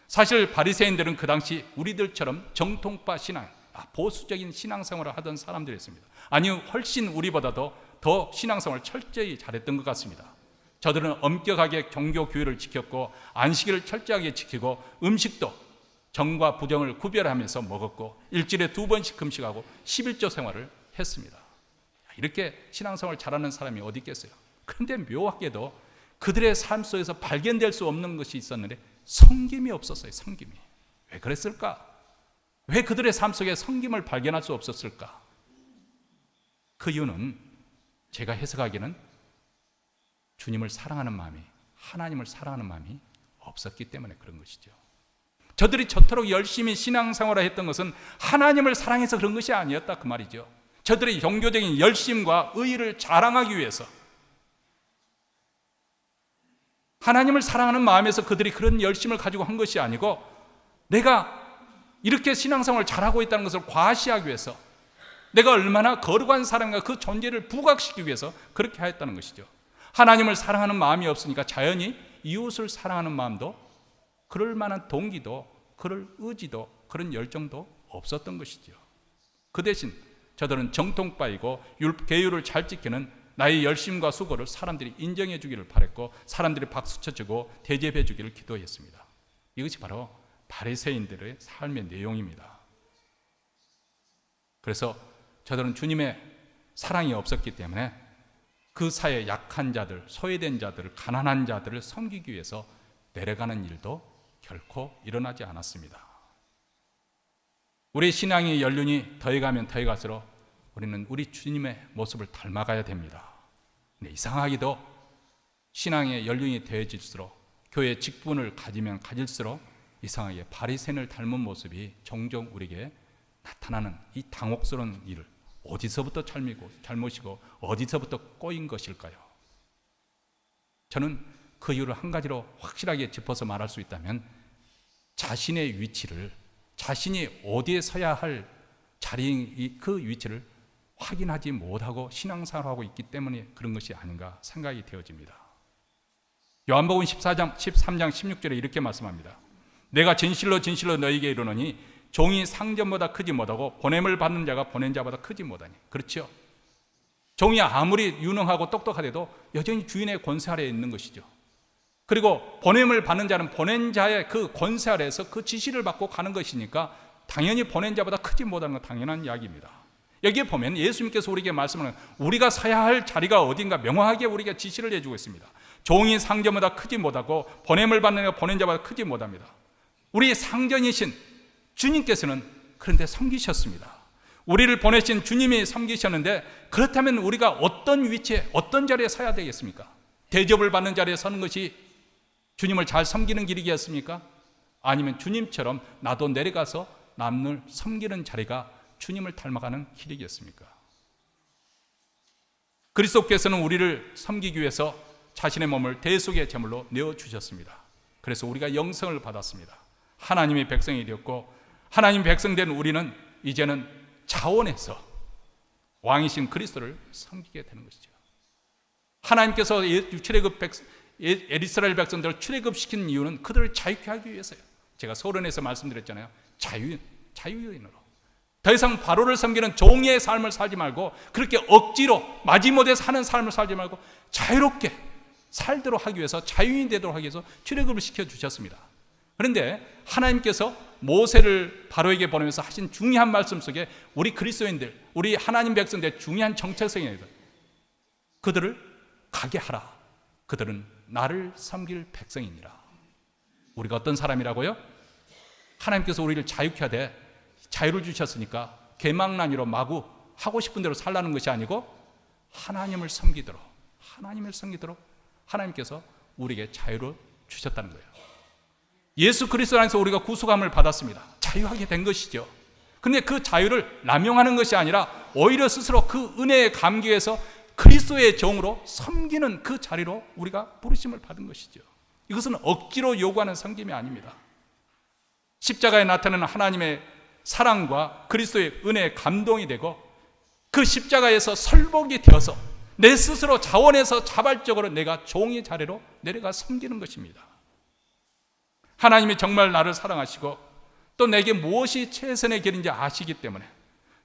사실 바리새인들은 그 당시 우리들처럼 정통파 신앙, 보수적인 신앙생활을 하던 사람들이었습니다. 아니요, 훨씬 우리보다도 더 신앙생활을 철저히 잘했던 것 같습니다. 저들은 엄격하게 종교 규율을 지켰고 안식일을 철저하게 지키고 음식도 정과 부정을 구별하면서 먹었고 일주일에 2번씩 금식하고 11조 생활을 했습니다. 이렇게 신앙생활을 잘하는 사람이 어디 있겠어요? 그런데 묘하게도 그들의 삶 속에서 발견될 수 없는 것이 있었는데 섬김이 없었어요. 섬김이. 왜 그랬을까? 왜 그들의 삶 속에 섬김을 발견할 수 없었을까? 그 이유는 제가 해석하기에는 주님을 사랑하는 마음이, 하나님을 사랑하는 마음이 없었기 때문에 그런 것이죠. 저들이 저토록 열심히 신앙생활을 했던 것은 하나님을 사랑해서 그런 것이 아니었다, 그 말이죠. 저들의 종교적인 열심과 의의를 자랑하기 위해서, 하나님을 사랑하는 마음에서 그들이 그런 열심을 가지고 한 것이 아니고 내가 이렇게 신앙생활을 잘하고 있다는 것을 과시하기 위해서, 내가 얼마나 거룩한 사람인가 그 존재를 부각시키기 위해서 그렇게 하였다는 것이죠. 하나님을 사랑하는 마음이 없으니까 자연히 이웃을 사랑하는 마음도, 그럴 만한 동기도, 그럴 의지도, 그런 열정도 없었던 것이죠. 그 대신 저들은 정통파이고 계율을 잘 지키는 나의 열심과 수고를 사람들이 인정해 주기를 바랬고 사람들이 박수 쳐주고 대접해 주기를 기도했습니다. 이것이 바로 바리새인들의 삶의 내용입니다. 그래서 저들은 주님의 사랑이 없었기 때문에 그 사회의 약한 자들, 소외된 자들, 가난한 자들을 섬기기 위해서 내려가는 일도 결코 일어나지 않았습니다. 우리 신앙의 연륜이 더해가면 더해갈수록 우리는 우리 주님의 모습을 닮아가야 됩니다. 근데 이상하게도 신앙의 연륜이 더해질수록, 교회 직분을 가지면 가질수록 이상하게 바리새인을 닮은 모습이 종종 우리에게 나타나는 이 당혹스러운 일을, 어디서부터 잘못이고 어디서부터 꼬인 것일까요? 저는 그 이유를 한 가지로 확실하게 짚어서 말할 수 있다면, 자신의 위치를, 자신이 어디에 서야 할 자리인 그 위치를 확인하지 못하고 신앙생활을 하고 있기 때문에 그런 것이 아닌가 생각이 되어집니다. 요한복음 13장 16절에 이렇게 말씀합니다. 내가 진실로 진실로 너희에게 이르노니 종이 상전보다 크지 못하고 보냄을 받는 자가 보낸 자보다 크지 못하니. 그렇죠? 종이 아무리 유능하고 똑똑하대도 여전히 주인의 권세 아래에 있는 것이죠. 그리고 보냄을 받는 자는 보낸 자의 그 권세 아래에서 그 지시를 받고 가는 것이니까 당연히 보낸 자보다 크지 못하는 건 당연한 이야기입니다. 여기에 보면 예수님께서 우리에게 말씀하는, 우리가 서야 할 자리가 어딘가 명확하게 우리에게 지시를 해주고 있습니다. 종이 상전보다 크지 못하고 보냄을 받는 자가 보낸 자보다 크지 못합니다. 우리 상전이신 주님께서는 그런데 섬기셨습니다. 우리를 보내신 주님이 섬기셨는데, 그렇다면 우리가 어떤 위치에, 어떤 자리에 서야 되겠습니까? 대접을 받는 자리에 서는 것이 주님을 잘 섬기는 길이겠습니까? 아니면 주님처럼 나도 내려가서 남을 섬기는 자리가 주님을 닮아가는 길이겠습니까? 그리스도께서는 우리를 섬기기 위해서 자신의 몸을 대속의 제물로 내어주셨습니다. 그래서 우리가 영생을 받았습니다. 하나님의 백성이 되었고, 하나님 백성된 우리는 이제는 자원해서 왕이신 그리스도를 섬기게 되는 것이죠. 하나님께서 이스라엘 백성들을 출애굽시킨 이유는 그들을 자유케 하기 위해서요. 제가 소론에서 말씀드렸잖아요. 자유인으로. 더 이상 바로를 섬기는 종의 삶을 살지 말고, 그렇게 억지로 마지못해 사는 삶을 살지 말고 자유롭게 살도록 하기 위해서, 자유인이 되도록 하기 위해서 출애굽을 시켜주셨습니다. 그런데 하나님께서 모세를 바로에게 보내면서 하신 중요한 말씀 속에 우리 그리스도인들, 우리 하나님 백성들의 중요한 정체성이 있습니다. 그들을 가게 하라. 그들은 나를 섬길 백성이니라. 우리가 어떤 사람이라고요? 하나님께서 우리를 자유케 하되 자유를 주셨으니까 개망나니로 마구 하고 싶은 대로 살라는 것이 아니고 하나님을 섬기도록 하나님께서 우리에게 자유를 주셨다는 거예요. 예수 그리스도 안에서 우리가 구속함을 받았습니다. 자유하게 된 것이죠. 그런데 그 자유를 남용하는 것이 아니라 오히려 스스로 그 은혜의 감격에서 그리스도의 종으로 섬기는 그 자리로 우리가 부르심을 받은 것이죠. 이것은 억지로 요구하는 섬김이 아닙니다. 십자가에 나타나는 하나님의 사랑과 그리스도의 은혜에 감동이 되고, 그 십자가에서 설복이 되어서 내 스스로 자원해서 자발적으로 내가 종의 자리로 내려가 섬기는 것입니다. 하나님이 정말 나를 사랑하시고 또 내게 무엇이 최선의 길인지 아시기 때문에,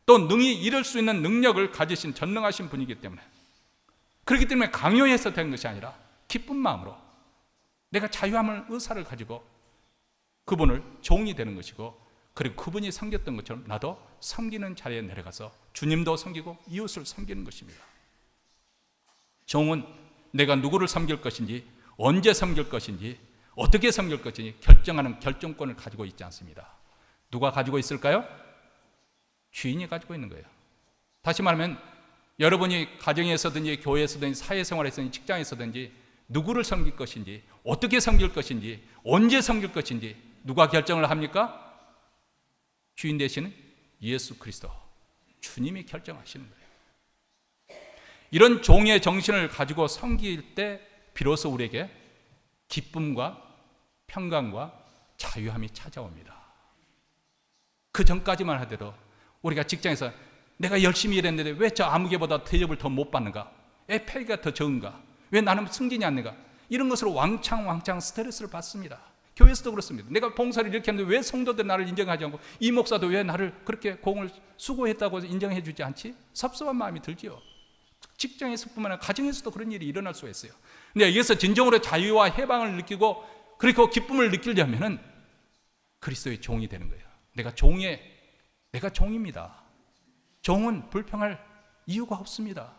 또 능히 이룰 수 있는 능력을 가지신 전능하신 분이기 때문에, 그렇기 때문에 강요해서 된 것이 아니라 기쁜 마음으로 내가 자유함을, 의사를 가지고 그분을 종이 되는 것이고, 그리고 그분이 섬겼던 것처럼 나도 섬기는 자리에 내려가서 주님도 섬기고 이웃을 섬기는 것입니다. 종은 내가 누구를 섬길 것인지, 언제 섬길 것인지, 어떻게 섬길 것인지 결정하는 결정권을 가지고 있지 않습니다. 누가 가지고 있을까요? 주인이 가지고 있는 거예요. 다시 말하면 여러분이 가정에서든지 교회에서든지 사회생활에서든지 직장에서든지 누구를 섬길 것인지, 어떻게 섬길 것인지, 언제 섬길 것인지 누가 결정을 합니까? 주인 되시는 예수 그리스도, 주님이 결정하시는 거예요. 이런 종의 정신을 가지고 섬길 때 비로소 우리에게 기쁨과 평강과 자유함이 찾아옵니다. 그 전까지만 하더라도 우리가 직장에서 내가 열심히 일했는데 왜 저 아무개보다 대접을 더 못 받는가? 왜 페이가 더 적은가? 왜 나는 승진이 안 되는가? 이런 것으로 왕창 스트레스를 받습니다. 교회에서도 그렇습니다. 내가 봉사를 이렇게 했는데 왜 성도들 나를 인정하지 않고, 이 목사도 왜 나를 그렇게 공을 수고했다고 인정해 주지 않지? 섭섭한 마음이 들지요. 직장에서뿐만 아니라 가정에서도 그런 일이 일어날 수가 있어요. 근데 여기서 진정으로 자유와 해방을 느끼고 그리고 기쁨을 느끼려면은 그리스도의 종이 되는 거예요. 내가 종입니다. 종은 불평할 이유가 없습니다.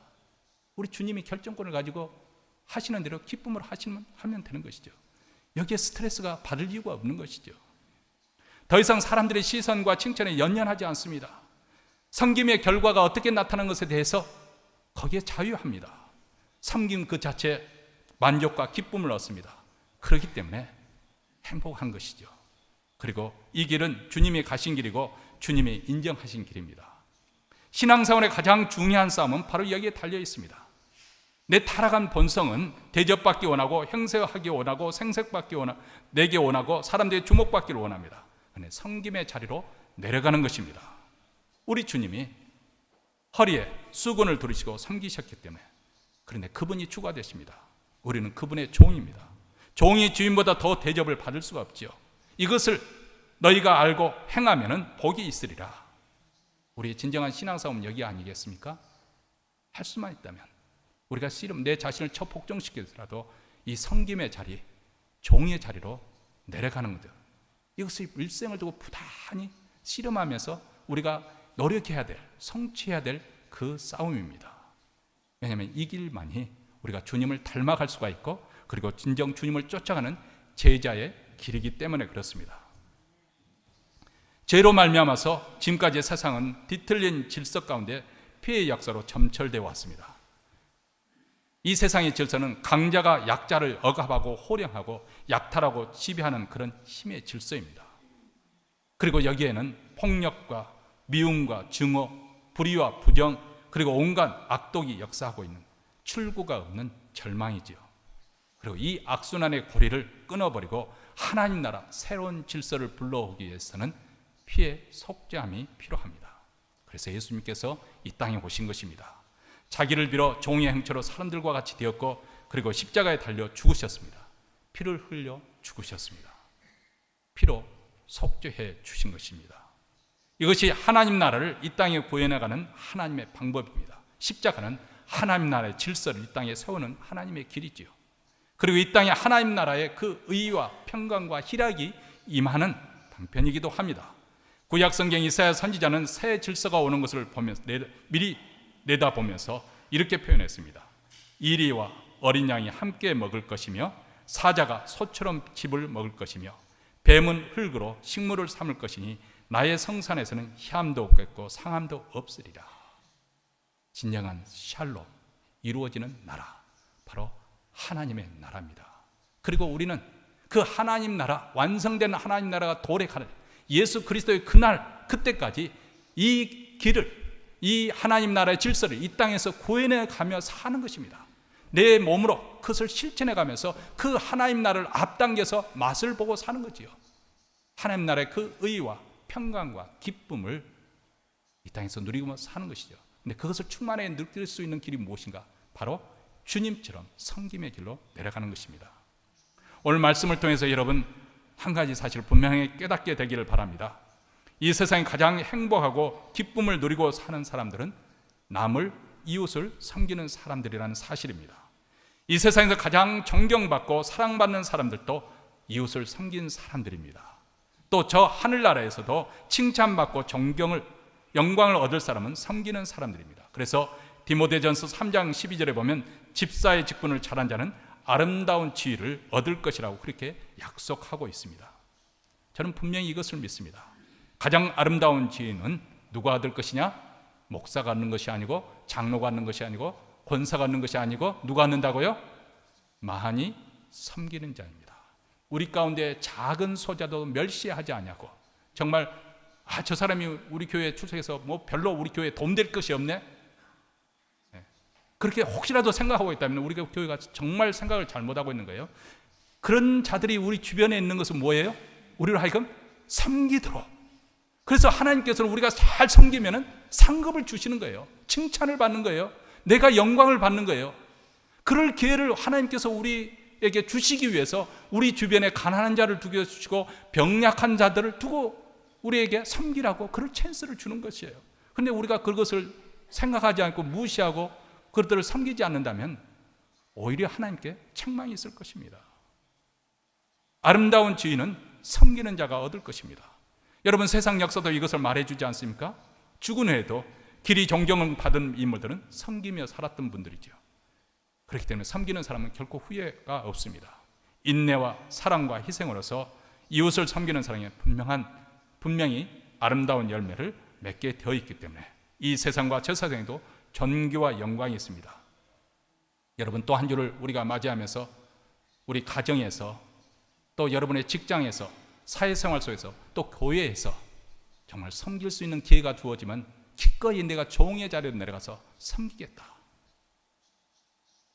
우리 주님이 결정권을 가지고 하시는 대로 기쁨으로 하면 되는 것이죠. 여기에 스트레스가 받을 이유가 없는 것이죠. 더 이상 사람들의 시선과 칭찬에 연연하지 않습니다. 섬김의 결과가 어떻게 나타나는 것에 대해서 거기에 자유합니다. 섬김 그 자체에 만족과 기쁨을 얻습니다. 그렇기 때문에 행복한 것이죠. 그리고 이 길은 주님이 가신 길이고 주님이 인정하신 길입니다. 신앙생활의 가장 중요한 싸움은 바로 여기에 달려 있습니다. 내 타락한 본성은 대접받기 원하고 행세하기 원하고 생색받기 원하고 내게 원하고 사람들의 주목받기를 원합니다. 그런데 섬김의 자리로 내려가는 것입니다. 우리 주님이 허리에 수건을 두르시고 섬기셨기 때문에, 그런데 그분이 주가 되십니다. 우리는 그분의 종입니다. 종이 주인보다 더 대접을 받을 수가 없지요. 이것을 너희가 알고 행하면은 복이 있으리라. 우리의 진정한 신앙싸움은 여기 아니겠습니까? 할 수만 있다면 우리가 씨름 내 자신을 복종시키더라도 이 섬김의 자리, 종의 자리로 내려가는 거죠. 이것을 일생을 두고 부단히 씨름하면서 우리가 노력해야 될, 성취해야 될 그 싸움입니다. 왜냐하면 이 길만이 우리가 주님을 닮아갈 수가 있고, 그리고 진정 주님을 쫓아가는 제자의 길이기 때문에 그렇습니다. 죄로 말미암아서 지금까지 세상은 뒤틀린 질서 가운데 피해의 역사로 점철되어 왔습니다. 이 세상의 질서는 강자가 약자를 억압하고 호령하고 약탈하고 지배하는 그런 힘의 질서입니다. 그리고 여기에는 폭력과 미움과 증오, 불의와 부정, 그리고 온갖 악독이 역사하고 있는 출구가 없는 절망이지요. 그리고 이 악순환의 고리를 끊어버리고 하나님 나라 새로운 질서를 불러오기 위해서는 피해 속죄함이 필요합니다. 그래서 예수님께서 이 땅에 오신 것입니다. 자기를 빌어 종의 형체로 사람들과 같이 되었고 그리고 십자가에 달려 죽으셨습니다. 피를 흘려 죽으셨습니다. 피로 속죄해 주신 것입니다. 이것이 하나님 나라를 이 땅에 구해나가는 하나님의 방법입니다. 십자가는 하나님 나라의 질서를 이 땅에 세우는 하나님의 길이지요. 그리고 이 땅에 하나님 나라의 그 의와 평강과 희락이 임하는 방편이기도 합니다. 구약 성경 이사야 선지자는 새 질서가 오는 것을 보면서 미리 내다보면서 이렇게 표현했습니다. 이리와 어린 양이 함께 먹을 것이며 사자가 소처럼 짚을 먹을 것이며 뱀은 흙으로 식물을 삼을 것이니 나의 성산에서는 희함도 없겠고 상함도 없으리라. 진정한 샬롬, 이루어지는 나라, 바로 하나님의 나라입니다. 그리고 우리는 그 하나님 나라, 완성된 하나님 나라가 도래하는 예수 그리스도의 그날, 그때까지 이 길을, 이 하나님 나라의 질서를 이 땅에서 구해내 가며 사는 것입니다. 내 몸으로 그것을 실천해 가면서 그 하나님 나라를 앞당겨서 맛을 보고 사는 거지요. 하나님 나라의 그 의와 평강과 기쁨을 이 땅에서 누리고 사는 것이죠. 근데 그것을 충만하게 느낄 수 있는 길이 무엇인가? 바로 주님처럼 섬김의 길로 내려가는 것입니다. 오늘 말씀을 통해서 여러분 한 가지 사실을 분명히 깨닫게 되기를 바랍니다. 이 세상에 가장 행복하고 기쁨을 누리고 사는 사람들은 남을, 이웃을 섬기는 사람들이라는 사실입니다. 이 세상에서 가장 존경받고 사랑받는 사람들도 이웃을 섬기는 사람들입니다. 또 저 하늘나라에서도 칭찬받고 영광을 얻을 사람은 섬기는 사람들입니다. 그래서 디모데전서 3장 12절에 보면 집사의 직분을 잘한 자는 아름다운 지위를 얻을 것이라고 그렇게 약속하고 있습니다. 저는 분명히 이것을 믿습니다. 가장 아름다운 지위는 누가 얻을 것이냐? 목사가 얻는 것이 아니고 장로가 얻는 것이 아니고 권사가 얻는 것이 아니고 누가 얻는다고요? 많이 섬기는 자입니다. 우리 가운데 작은 소자도 멸시하지 않냐고, 정말 저 사람이 우리 교회에 출석해서 뭐 별로 우리 교회에 도움될 것이 없네, 그렇게 혹시라도 생각하고 있다면 우리 교회가 정말 생각을 잘못하고 있는 거예요. 그런 자들이 우리 주변에 있는 것은 뭐예요? 우리를 하여금 섬기도록. 그래서 하나님께서는 우리가 잘 섬기면 상급을 주시는 거예요. 칭찬을 받는 거예요. 내가 영광을 받는 거예요. 그럴 기회를 하나님께서 우리에게 주시기 위해서 우리 주변에 가난한 자를 두게 주시고 병약한 자들을 두고 우리에게 섬기라고 그럴 찬스를 주는 것이에요. 그런데 우리가 그것을 생각하지 않고 무시하고 그들을 섬기지 않는다면 오히려 하나님께 책망이 있을 것입니다. 아름다운 지위는 섬기는 자가 얻을 것입니다. 여러분, 세상 역사도 이것을 말해주지 않습니까? 죽은 후에도 길이 존경을 받은 인물들은 섬기며 살았던 분들이죠. 그렇기 때문에 섬기는 사람은 결코 후회가 없습니다. 인내와 사랑과 희생으로서 이웃을 섬기는 사랑에 분명히 아름다운 열매를 맺게 되어 있기 때문에 이 세상과 저 세상에도 존귀와 영광이 있습니다. 여러분, 또 한 주를 우리가 맞이하면서 우리 가정에서 또 여러분의 직장에서 사회생활 속에서 또 교회에서 정말 섬길 수 있는 기회가 주어지면 기꺼이 내가 종의 자리로 내려가서 섬기겠다.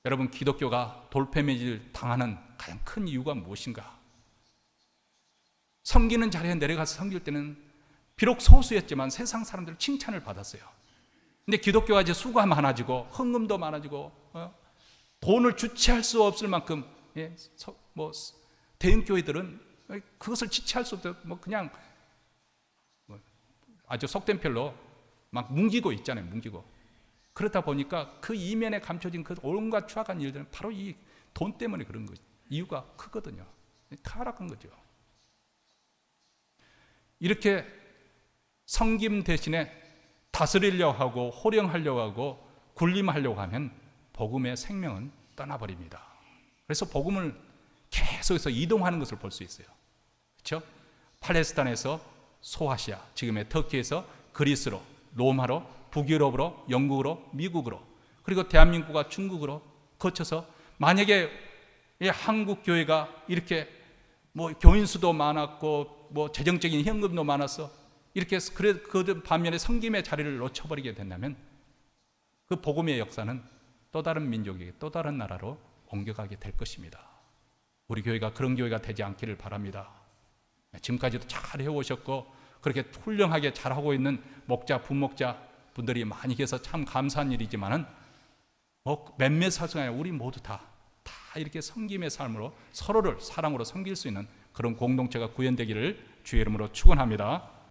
여러분, 기독교가 돌패매질 당하는 가장 큰 이유가 무엇인가? 섬기는 자리에 내려가서 섬길 때는 비록 소수였지만 세상 사람들 칭찬을 받았어요. 근데 기독교가 이제 수가 많아지고 헌금도 많아지고 돈을 주체할 수 없을 만큼 대형 교회들은 그것을 지체할 수 없어요. 그냥 아주 속된 표현로 막 뭉기고 있잖아요. 뭉기고. 그러다 보니까 그 이면에 감춰진 그 온갖 추악한 일들은 바로 이 돈 때문에 그런 거죠. 이유가 크거든요. 타락한 거죠. 이렇게 섬김 대신에 다스리려고 하고 호령하려고 하고 군림하려고 하면 복음의 생명은 떠나버립니다. 그래서 복음을 계속해서 이동하는 것을 볼 수 있어요. 그렇죠? 팔레스타인에서 소아시아, 지금의 터키에서 그리스로, 로마로, 북유럽으로, 영국으로, 미국으로, 그리고 대한민국과 중국으로 거쳐서, 만약에 한국 교회가 이렇게 교인 수도 많았고 재정적인 현금도 많았어, 이렇게 그 반면에 섬김의 자리를 놓쳐버리게 된다면 그 복음의 역사는 또 다른 민족에게, 또 다른 나라로 옮겨가게 될 것입니다. 우리 교회가 그런 교회가 되지 않기를 바랍니다. 지금까지도 잘 해오셨고 그렇게 훌륭하게 잘하고 있는 목자, 부목자, 분들이 많이 계셔서 참 감사한 일이지만은 몇몇 사수가 아니라 우리 모두 다 이렇게 섬김의 삶으로 서로를 사랑으로 섬길 수 있는 그런 공동체가 구현되기를 주의 이름으로 축원합니다.